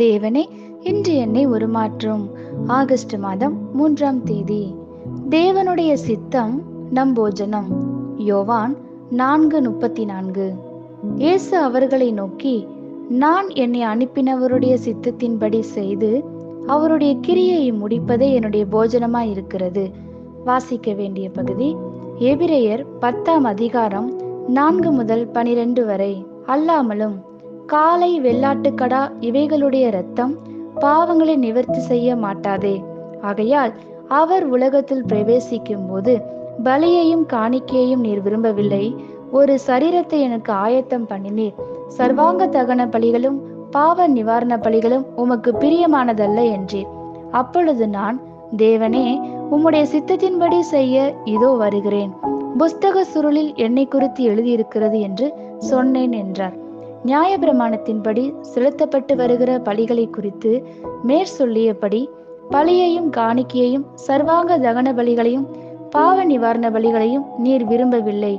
தேவனே, இன்று என்னை உருமாற்றும். ஆகஸ்ட் மாதம் 3ஆம் தேதி. தேவனுடைய சித்தம் நம் போஜனம். யோவான் 4:34. இயேசு அவர்களை நோக்கி, நான் என்னை அனுப்பினவருடைய சித்தத்தின்படி செய்து அவருடைய கிரியையை முடிப்பதே என்னுடைய போஜனமாய் இருக்கிறது. வாசிக்க வேண்டிய பகுதி எபிரேயர் 10ஆம் அதிகாரம் 4 முதல் 12 வரை. அல்லாமலும் காளை, வெள்ளாட்டுக்கடா இவைகளுடைய இரத்தம் பாவங்களை நிவர்த்தி செய்ய மாட்டாதே. ஆகையால் அவர் உலகத்தில் பிரவேசிக்கும் போது பலியையும் காணிக்கையையும் நீர் விரும்பவில்லை, ஒரு சரீரத்தை எனக்கு ஆயத்தம் பண்ணினீர். சர்வாங்க தகன பலிகளும் பாவ நிவாரண பலிகளும் உமக்கு பிரியமானதல்ல என்றீர். அப்பொழுது நான், தேவனே, உம்முடைய சித்தத்தின்படி செய்ய இதோ வருகிறேன், புஸ்தக சுருளில் என்னை குறித்து எழுதியிருக்கிறது என்று சொன்னேன் என்றார். நியாயப்பிரமாணத்தின்படி செலுத்தப்பட்டு வருகிற பலிகளை குறித்து மேற் சொல்லியபடி பலியையும் காணிக்கையையும் சர்வாங்க தகன பலிகளையும் பாவ நிவாரண பலிகளையும் நீர் விரும்பவில்லை,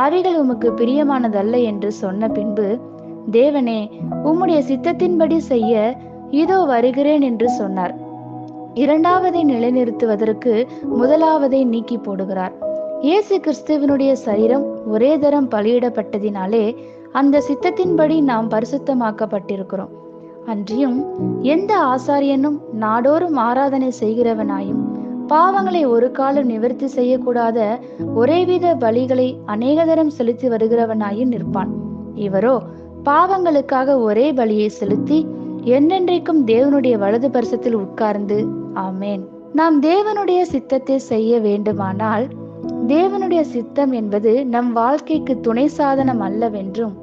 அவைகள் உமக்கு பிரியமானதல்ல என்று சொன்ன பின்பு, தேவனே, உம்முடைய சித்தத்தின்படி செய்ய இதோ வருகிறேன் என்று சொன்னார். இரண்டாவதை நிலைநிறுத்துவதற்கு முதலாவதை நீக்கி போடுகிறார். இயேசு கிறிஸ்துவினுடைய சரீரம் ஒரே தரம் பலியிடப்பட்டதினாலே அந்த சித்தத்தின்படி நாம் பரிசுத்தமாக்கப்பட்டிருக்கிறோம். அன்றியும் எந்த ஆசாரியனும் நாடோறும் ஆராதனை செய்கிறவனாயும் பாவங்களை ஒரு காலம் நிவர்த்தி செய்யக்கூடாத ஒரேவித பலிகளை அநேக தரம் செலுத்தி வருகிறவனாயும் நிற்பான். இவரோ பாவங்களுக்காக ஒரே பலியை செலுத்தி என்னென்றைக்கும் தேவனுடைய வலது பரிசத்தில் உட்கார்ந்து. ஆமேன். நாம் தேவனுடைய சித்தத்தை செய்ய வேண்டுமானால் தேவனுடைய சித்தம் என்பது நம் வாழ்க்கைக்கு துணை சாதனம் அல்லவென்றும்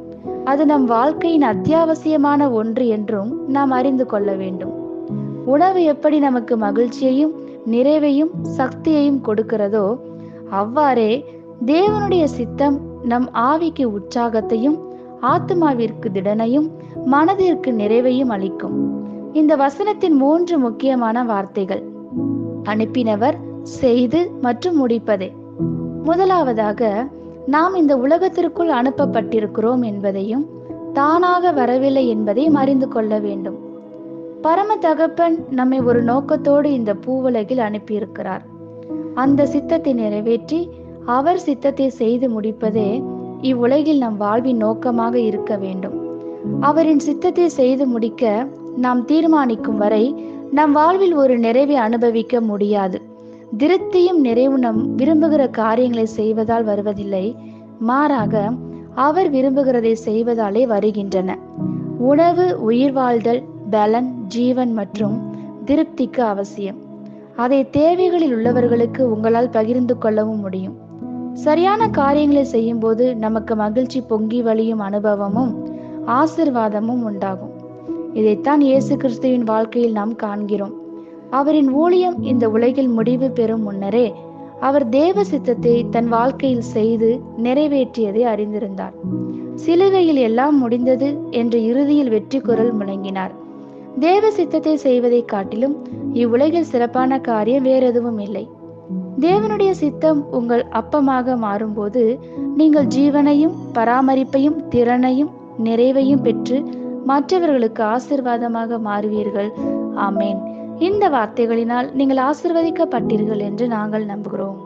அது நம் வாழ்க்கையின் அத்தியாவசியமான ஒன்று என்றும் நாம் அறிந்து கொள்ள வேண்டும். உணவு எப்படி நமக்கு மகிழ்ச்சியையும் நிறைவையும் சக்தியையும் கொடுக்கிறதோ, அவ்வாறே தேவனுடைய சித்தம் நம் ஆவிக்கு உற்சாகத்தையும் ஆத்மாவிற்கு திடனையும் மனதிற்கு நிறைவையும் அளிக்கும். இந்த வசனத்தின் 3 முக்கியமான வார்த்தைகள் அனுப்பினவர், செய்து மற்றும் முடிப்பதே. முதலாவதாக, நாம் இந்த உலகத்திற்குள் அனுப்பப்பட்டிருக்கிறோம் என்பதையும் தானாக வரவில்லை என்பதையும் அறிந்து கொள்ள வேண்டும். பரம தகப்பன் நம்மை ஒரு நோக்கத்தோடு இந்த பூவுலகில் அனுப்பியிருக்கிறார். அந்த சித்தத்தை நிறைவேற்றி அவர் சித்தத்தை செய்து முடிப்பதே இவ்வுலகில் நம் வாழ்வின் நோக்கமாக இருக்க வேண்டும். அவரின் சித்தத்தை செய்து முடிக்க நாம் தீர்மானிக்கும் வரை நம் வாழ்வில் ஒரு நிறைவை அனுபவிக்க முடியாது. திருப்தியும் நிறைவு நம் விரும்புகிற காரியங்களை செய்வதால் வருவதில்லை, மாறாக அவர் விரும்புகிறதை செய்வதாலே வருகின்றன. உணவு உயிர் வாழ்தல், பலன், ஜீவன் மற்றும் திருப்திக்கு அவசியம். அதை தேவைகளில் உள்ளவர்களுக்கு உங்களால் பகிர்ந்து கொள்ளவும் முடியும். சரியான காரியங்களை செய்யும் போது நமக்கு மகிழ்ச்சி பொங்கி வழியும் அனுபவமும் ஆசிர்வாதமும் உண்டாகும். இதைத்தான் இயேசு கிறிஸ்துவின் வாழ்க்கையில் நாம் காண்கிறோம். அவரின் ஊழியம் இந்த உலகில் முடிவு பெறும் முன்னரே அவர் தேவ சித்தத்தை தன் வாழ்க்கையில் செய்து நிறைவேற்றியதை அறிந்திருந்தார். சிலுவையில் எல்லாம் முடிந்தது என்ற இறுதியில் வெற்றி குரல் முழங்கினார். தேவ சித்தத்தை செய்வதை காட்டிலும் இவ்வுலகில் சிறப்பான காரியம் வேறெதுவும் இல்லை. தேவனுடைய சித்தம் உங்கள் அப்பமாக மாறும்போது நீங்கள் ஜீவனையும் பராமரிப்பையும் திறனையும் நிறைவையும் பெற்று மற்றவர்களுக்கு ஆசீர்வாதமாக மாறுவீர்கள். ஆமேன். இந்த வார்த்தைகளினால் நீங்கள் ஆசீர்வதிக்கப்பட்டீர்கள் என்று நாங்கள் நம்புகிறோம்.